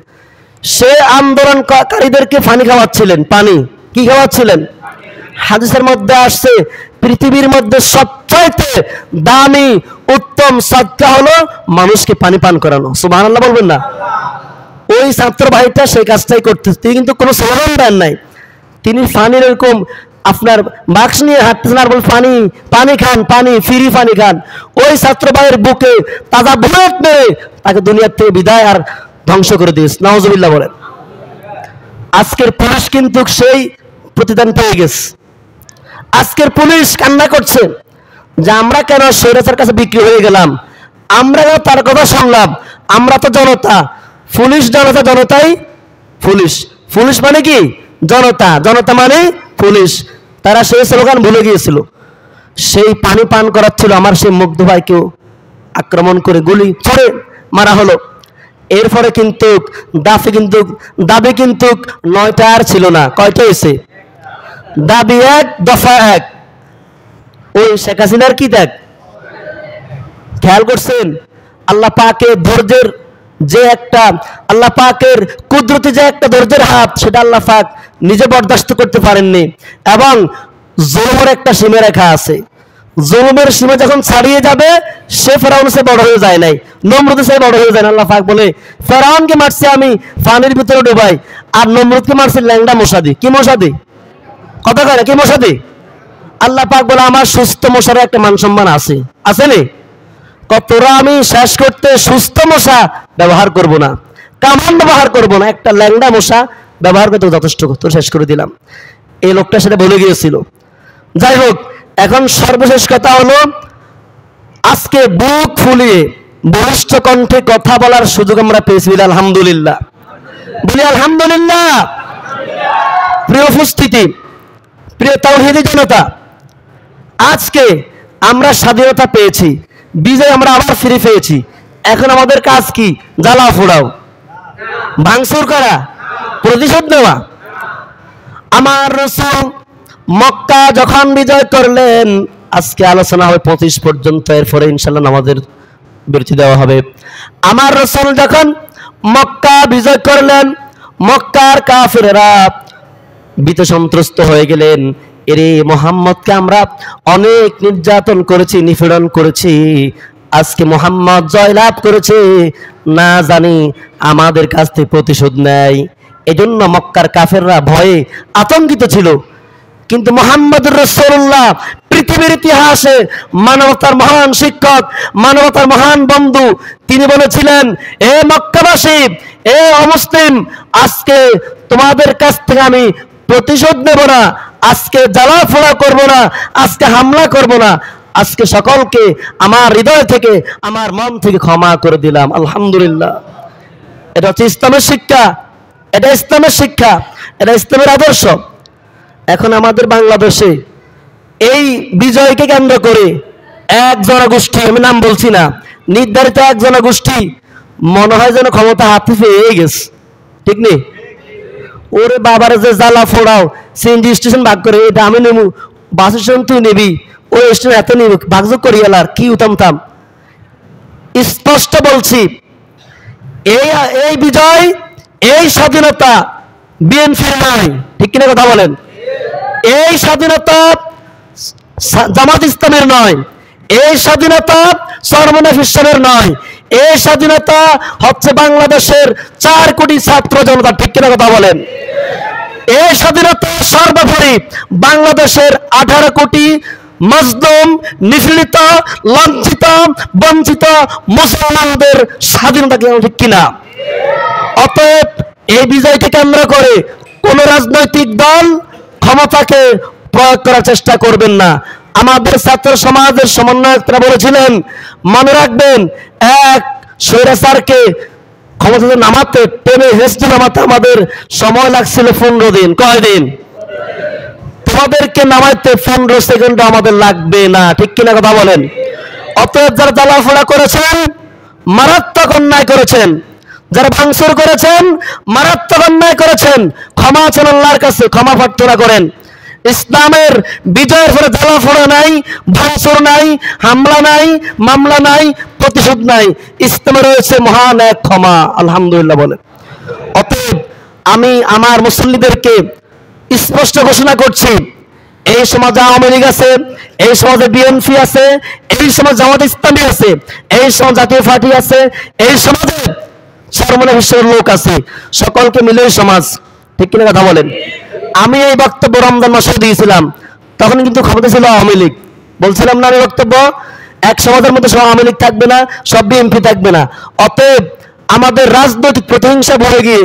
সে আন্দোলনকারীদেরকে পানি খাওয়াচ্ছিলেন। পানি কি খাওয়াচ্ছিলেন? হাদিসের মধ্যে আসছে পৃথিবীর মধ্যে সবচাইতে দামি উত্তম সাদকা হলো মানুষকে পানি পান করানো। সুবহানাল্লাহ বলবেন না? ওই ছাত্র ভাইটা সেই কাজটাই করতেছে, তিনি কিন্তু কোনো স্লোগান দেন নাই, তিনি পানির এরকম আপনার বাক্স নিয়ে হাঁটতেছেন আর বল পানি, পানি খান, পানি, ফ্রি পানি খান। ওই ছাত্র ভাইয়ের বুকে তাজা বুলেট মেরে তাকে দুনিয়ার থেকে বিদায় আর ধ্বংস করে দিয়েছে, নাউজুবিল্লাহ বলেন। আজকের পুলিশ কিন্তু সেই প্রতিদান পেয়ে গেছে। আজকের পুলিশ কান্না করছে যে আমরা কেন স্বৈরাচার কাছে বিক্রি হয়ে গেলাম, আমরা তার কথা শুনলাম, আমরা তো জনতা, পুলিশ জনতা, জনতাই পুলিশ, পুলিশ মানে কি? জনতা, জনতা মানে পুলিশ। তারা সেই স্লোগান ভুলে গিয়েছিল। সেই পানি পান করাচ্ছিল আমার সেই মুগ্ধ ভাইকেও আক্রমণ করে গুলি ছড়ে মারা হলো। এরপরে কিন্তু দাবি কিন্তু 9টা আর ছিল না, কয়টা হয়েছে? দাবি 1, দফা 1। ওই শেখ হাসিনার কি দেখ, খেয়াল করছেন? আল্লাহ পাকের ধৈর্যের যে একটা, আল্লাহ পাকের কুদরতি যে একটা ধৈর্যের হাত, সেটা আল্লাহ পাক নিজে বরদাস্ত করতে পারেননি। এবং জুলুমের একটা সীমারেখা আছে, জুলুমের সীমা যখন ছাড়িয়ে যাবে, সে ফেরাউন সে বড় হয়ে যায় নাই, নমরুদ সে বড় হয়ে যায় না। আল্লাহ পাক বলে ফেরাউনকে মারছি আমি পানির ভিতরে ডুবাই, আর নমরুদকে মারছি ল্যাংড়া মশা দি। কি মশা দি? কথা কয় না, কি মশা দি? আল্লাহ পাক বলে আমার সুস্থ মশার একটা মান সম্মান আছে, আসেনি? তোরা আমি শেষ করতে সুস্থ মশা ব্যবহার করব না, কামান ব্যবহার করব না, একটা ল্যাংড়া মশা ব্যবহার করতে যথেষ্ট, তো শেষ করে দিলাম। এই লোকটার সাথে বলে গিয়েছিল। যাই হোক, এখন সর্বশেষ কথা হলো, আজকে বুক ফুলিয়ে বলিষ্ঠ কণ্ঠে কথা বলার সুযোগ আমরা পেয়েছি, আলহামদুলিল্লাহ। বলি আলহামদুলিল্লাহ। প্রিয় উপস্থিতি, প্রিয় তাওহীদি জনতা, আজকে আমরা স্বাধীনতা পেয়েছি, বিজয় আমরা আবার ফিরে পেয়েছি। এখন আমাদের কাজ কি? জ্বালা ফোড়াও, ভাঙচুর করা, প্রতিশোধ নেওয়া। আমার রাসূল মক্কা যখন বিজয় করলেন, আজকে আলোচনা হবে 25 পর্যন্ত, এরপরে ইনশাআল্লাহ আমাদের বিরতি দেওয়া হবে। আমার রাসূল যখন মক্কা বিজয় করলেন, মক্কার কাফেররা ভীত সন্ত্রস্ত হয়ে গেলেন। এরে মুহাম্মদকে আমরা অনেক নির্যাতন করেছি, নিপীড়ন করেছি, আজকে মুহাম্মদ জয়লাভ করেছে, না জানি আমাদের কাছ থেকে প্রতিশোধ নেয়। এজন্য মক্কার কাফেররা ভয়ে আতঙ্কিত ছিল। কিন্তু মুহাম্মদুর রাসূলুল্লাহ পৃথিবীর ইতিহাসে মানবতার মহান শিক্ষক, মানবতার মহান বন্ধু, তিনি বলেছিলেন, এ মক্কাবাসী, এ অমুসলিম, আজকে তোমাদের কাছ থেকে আমি প্রতিশোধ নেব না, আজকে জ্বালা ফোড়া করব না, আজকে হামলা করব না, আজকে সকলকে আমার হৃদয় থেকে, আমার মন থেকে ক্ষমা করে দিলাম। আলহামদুলিল্লাহ। এটা হচ্ছে ইসলামের শিক্ষা, এটা ইসলামের শিক্ষা, এটা ইসলামের আদর্শ। এখন আমাদের বাংলাদেশে এই বিজয়কে কেন্দ্র করে এক জনগোষ্ঠী, আমি নাম বলছি না, নির্ধারিত এক জনগোষ্ঠী মনে হয় যেন ক্ষমতা হাতে পেয়ে গেছে, ঠিক নেই? ওরে বাবারে যে জ্বালা ফোড়াও, সিএনজি স্টেশন ভাগ করে, এটা আমি নেবো, বাস স্টেশন তুই নিবি, ওই স্টেশন এত নিবি, ভাগযোগ করি এলার কি উতামতাম। স্পষ্ট বলছি, এই বিজয়, এই স্বাধীনতা বিএনপির নয়, ঠিক কিনা কথা বলেন? এই স্বাধীনতা জামাত ইসলামের নয়, এই স্বাধীনতা চরমনাই ইসলামের নয়, এই স্বাধীনতা হচ্ছে বাংলাদেশের 4 কোটি ছাত্র জনতা, ঠিক কিনা কথা বলেন? এই স্বাধীনতা সর্বোপরি বাংলাদেশের 18 কোটি মজলুম, নিপীড়িত, লাঞ্ছিত, বঞ্চিত মুসলমানদের স্বাধীনতা, ঠিক কিনা? অতএব এই বিজয়কে কেন্দ্র করে কোন রাজনৈতিক দল ক্ষমতাকে প্রয়োগ করার চেষ্টা করবেন না। আমাদের ছাত্র সমাজের সমন্বয়করা বলেছিলেন, মনে রাখবেন, এক স্বৈরাচারকে ক্ষমতাতে নামাতে, টেনে হেসতে নামাতে আমাদের সময় লাগছিল 15 দিন। কয় দিন? তোমাদেরকে নামাইতে 15 সেকেন্ড আমাদের লাগবে না, ঠিক কিনা কথা বলেন? অতএব যারা জ্বালাফোড়া করেছেন, মারাত্মক অন্যায় করেছেন, যারা ভাঙচুর করেছেন, মারাত্মক অন্যায় করেছেন, ক্ষমা চান আল্লাহর কাছে, ক্ষমা প্রার্থনা করেন। ইসলামের বিজয়ের পরে জ্বালাফোড়া নাই, ভাঙচুর নাই, হামলা নাই, মামলা নাই, প্রতিশোধ নাই, ইসলামে রয়েছে মহান এক ক্ষমা। আলহামদুলিল্লাহ বলেন। অতএব আমি আমার মুসল্লিদেরকে স্পষ্ট ঘোষণা করছি, এই সমাজে আওয়ামী লীগ আছে, এই সমাজে বিএনপি আছে, এই সমাজ জামাত ইসলামী আছে, এই সমাজ জাতীয় পার্টি আছে, এই সমাজে চরমনাই বিশ্বের লোক আছে, সকলকে মিলে সমাজ, ঠিক কিনা কথা বলেন? আমি এই বক্তব্য রমজান মাসে দিয়েছিলাম, তখন কিন্তু ক্ষমতা ছিল আওয়ামী লীগ। বলছিলাম না আমি বক্তব্য, এক সমাজের মধ্যে সব আওয়ামী লীগ থাকবে না, সব বিএনপি থাকবে না। অতএব আমাদের রাজনৈতিক প্রতিহিংসা ভরে গিয়ে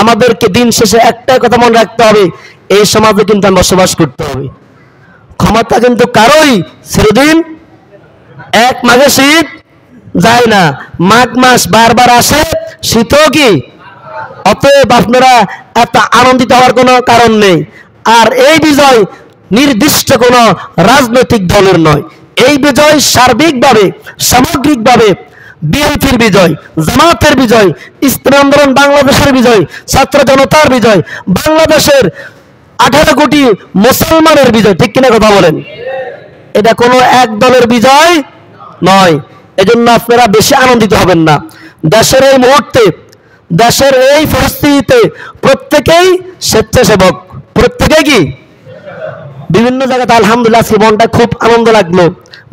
আমাদেরকে দিন শেষে একটাই কথা মনে রাখতে হবে, এই সমাজে কিন্তু আমি বসবাস করতে হবে। ক্ষমতা কিন্তু কারোই চিরদিন, এক মাঘে শীত যায় না, মাঘ মাস বারবার আসে, শীতও কি। অতএব আপনারা এত আনন্দিত হওয়ার কোনো কারণ নেই। আর এই বিজয় নির্দিষ্ট কোনো রাজনৈতিক দলের নয়, এই বিজয় সার্বিকভাবে, সামগ্রিকভাবে বিএনপির বিজয়, জামাতের বিজয়, ইসলামী আন্দোলন বাংলাদেশের বিজয়, ছাত্র জনতার বিজয়, বাংলাদেশের 18 কোটি মুসলমানের বিজয়, ঠিক কিনা কথা বলেন? এটা কোনো এক দলের বিজয় নয়। এজন্য আপনারা বেশি আনন্দিত হবেন না। দেশের এই মুহূর্তে, দেশের এই পরিস্থিতিতে প্রত্যেকেই স্বেচ্ছাসেবক, প্রত্যেকেই কি বিভিন্ন জায়গাতে। আলহামদুলিল্লাহ, আজকে মনটা খুব আনন্দ লাগলো।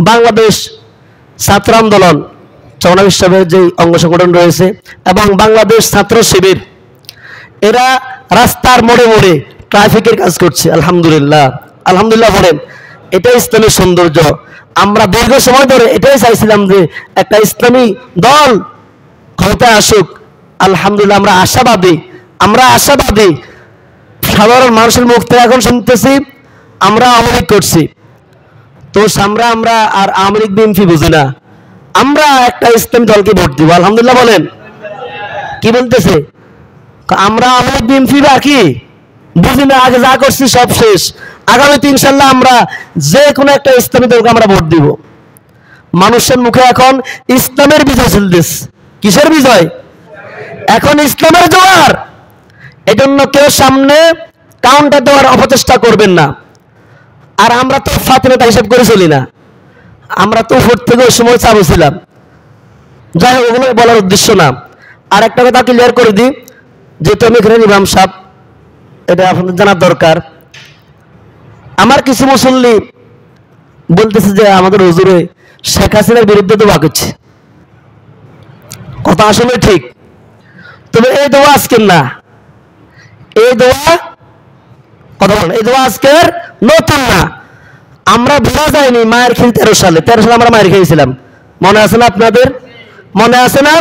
বাংলাদেশ ছাত্র আন্দোলন, চরমনাই বিশ্ববিদ্যালয়ের যে অঙ্গ সংগঠন রয়েছে, এবং বাংলাদেশ ছাত্র শিবির, এরা রাস্তার মোড়ে মোড়ে ট্রাফিকের কাজ করছে। আলহামদুলিল্লাহ, আলহামদুলিল্লাহ বলেন। এটা ইসলামের সৌন্দর্য। আমরা দীর্ঘ সময় ধরে এটাই চাইছিলাম যে একটা ইসলামী দল ক্ষমতায় আসুক। আলহামদুলিল্লাহ, আমরা আশাবাদী, আমরা আশাবাদী সাধারণ মানুষের মুখ থেকে এখন শুনতেছি আমরা আওয়ামী লীগ করছি, তো আমরা আর আওয়ামী লীগ বিএনপি বুঝি না, আমরা একটা ইসলামী দলকে ভোট দিব। আলহামদুলিল্লাহ বলেন। কি বলতেছে? আমরা আওয়ামী লীগ বিএনপি বা কি বুঝি না, আগে যা করছি সব শেষ, আগামীতে ইনশাল্লাহ আমরা যে কোনো একটা ইসলামী দলকে আমরা ভোট দিব। মানুষের মুখে এখন ইসলামের বিজয় চলতেছে। কিসের বিজয়? এখন ইসলামের জোয়ার। এজন্য কেউ সামনে কাউন্টার দেওয়ার অপচেষ্টা করবেন না। আর আমরা তো ফাতিনেতা হিসাব করে চলি না, আমরা তো ভোট থেকে ওই সময় চালু ছিলাম। যাই হোক, ওগুলো বলার উদ্দেশ্য না। আর একটা কথা ক্লিয়ার করে দিই, যেহেতু আমি এখানে ইমাম সাহেব, এটা আপনাদের জানার দরকার। আমার কিছু মুসল্লি বলতেছে যে আমাদের হুজুরে শেখ হাসিনার বিরুদ্ধে দোয়া করছে। কথা আসলে ঠিক, তবে এই দোয়া আজকের না, এই দোয়া কথা বলেন, এই দোয়া আজকের নতুন না। আমরা ভুলা যায়নি মায়ের খেয়ে 13 সালে আমরা মায়ের খেয়েছিলাম, মনে আছে না আপনাদের? মনে আছে না?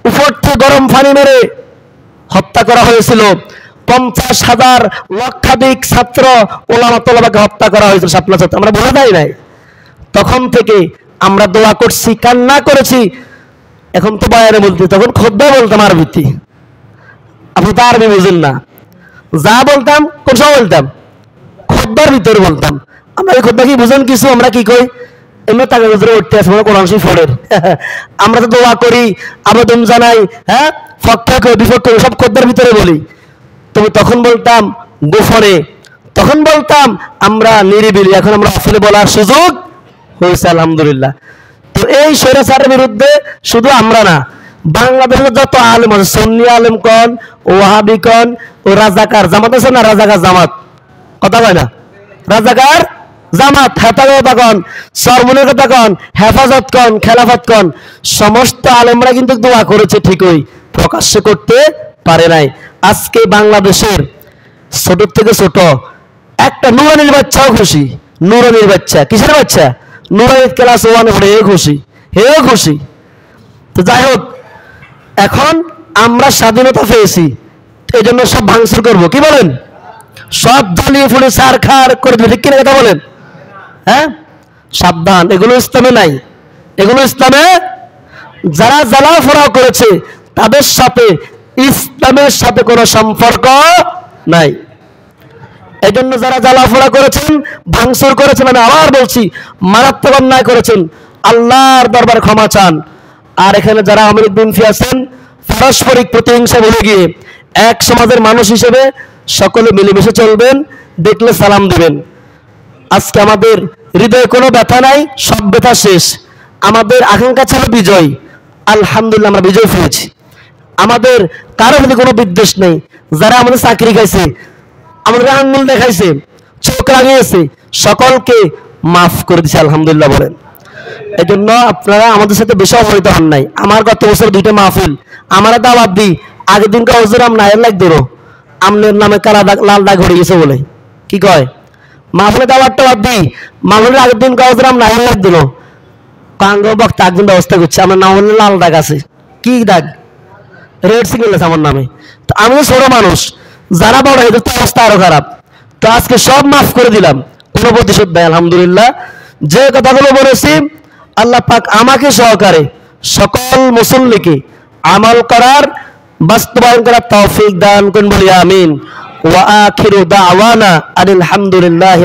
উপর থেকে গরম পানি মেরে হত্যা করা হয়েছিল, 50,000 লক্ষাধিক ছাত্র ওলামা তোলাবাকে হত্যা করা হয়েছিল শাপলা চত্বরে। আমরা ভুলা যাই নাই। তখন থেকে আমরা দোয়া করছি, কান্না করেছি। এখন তো বয়ানে বলতে, তখন খোদ্দা বলতাম আরবিতে, আপনি তো আরবি বুঝেন না। যা বলতাম কোন সময় বলতাম? খোদ্দার ভিতরে বলতাম। আমরা এই খোদ্দা কি বুঝেন কিছু? আমরা কি কই? এমনি তাকে ভিতরে উঠতে আসবো না, কোরআন শরীফ পড়েন। আমরা তো দোয়া করি, আবেদন জানাই, হ্যাঁ, পক্ষে বিপক্ষে সব খোদ্দার ভিতরে বলি। তবে তখন বলতাম গোপনে, তখন বলতাম আমরা নিরিবিলি। এখন আমরা আসলে বলার সুযোগ হয়েছে, আলহামদুলিল্লাহ। তো এই স্বৈরাচারের বিরুদ্ধে শুধু আমরা না, বাংলাদেশের যত আলেম আছে, সুন্নি আলেম কন, ওয়াহাবি কন, ও রাজাকার জামাত আছে না, রাজাকার জামাত, কথা কয় না, রাজাকার জামাত, হেফাজত কন, সরমুনের কথা কন, হেফাজত কন, খেলাফত কন, সমস্ত আলেমরা কিন্তু দোয়া করেছে, ঠিকই প্রকাশ্য করতে পারে নাই। আজকে বাংলাদেশের ছোট থেকে ছোট একটা নুরানির বাচ্চাও খুশি। নুরানির বাচ্চা, কিসের বাচ্চা? নুরানির ক্লাস 1 পড়ে খুশি, হেও খুশি। তো যাই হোক, এখন আমরা স্বাধীনতা পেয়েছি, এই জন্য সব ভাঙচুর করবো, কি বলেন? সব জ্বালিয়ে ফুলে সার খার করে দেবে, ঠিক কিনা কথা বলেন? হ্যাঁ, সাবধান, এগুলো ইসলামে নাই। এগুলো ইসলামে যারা জ্বালা ফোড়াও করেছে তাদের সাথে ইসলামের সাথে কোনো সম্পর্ক নাই। এই জন্য যারা জ্বালাফোড়া করেছেন, ভাঙচুর করেছেন, আমি আবার বলছি, মারাত্মক অন্যায় করেছেন, আল্লাহর দরবারে ক্ষমা চান। আর এখানে যারা আওয়ামী লীগ বিএনপি আছেন, পারস্পরিক প্রতিহিংসা ভুলে গিয়ে এক সমাজের মানুষ হিসেবে সকলে মিলেমিশে চলবেন, দেখলে সালাম দিবেন। আজকে আমাদের হৃদয়ে কোনো ব্যথা নাই, সব ব্যথা শেষ। আমাদের আকাঙ্ক্ষা ছিল বিজয়, আলহামদুলিল্লাহ আমরা বিজয় পেয়েছি। আমাদের কারো প্রতি কোনো বিদ্বেষ নেই। যারা আমাদের চাকরি খাইছে, আমাদের আঙ্গুল দেখাইছে, চোখ লাগিয়েছে, সকলকে মাফ করে দিছে, আলহামদুলিল্লাহ বলেন। এই জন্য আপনারা আমাদের সাথে বেশি অবহিত হন নাই। আমার গত বছর 2টা মাহফিল, আমার দাওয়াত দিই, আগের দিনকে হজুরাম নায়ের লাগ দিল, আমনের নামে কালা দাগ লাল দাগ হয়ে গেছে বলে, কি কয়? মাহফিলে দাওয়াতটা বাদ দিই, মাহফিলের আগের দিনকে হজুরাম নায়ের লাগ দিল, কাঙ্গ বক্তা একদিন ব্যবস্থা করছে, আমার নাম হলে লাল দাগ আছে। কি দাগ? রেড সিগন্যাল আছে আমার নামে। তো আমিও ছোট মানুষ, যারা বড় এদের তো অবস্থা আরো খারাপ। তো আজকে সব মাফ করে দিলাম, কোনো প্রতিশোধ নাই, আলহামদুলিল্লাহ। যে কথাগুলো বলেছি, আল্লাহ পাক আমাকে সহকারে সকল মুসল্লিকে আমল করার, বাস্তবায়ন করার তৌফিক দান করুন, বলি আমিন। ওয়া আখিরু দাওয়ানা আলহামদুলিল্লাহি।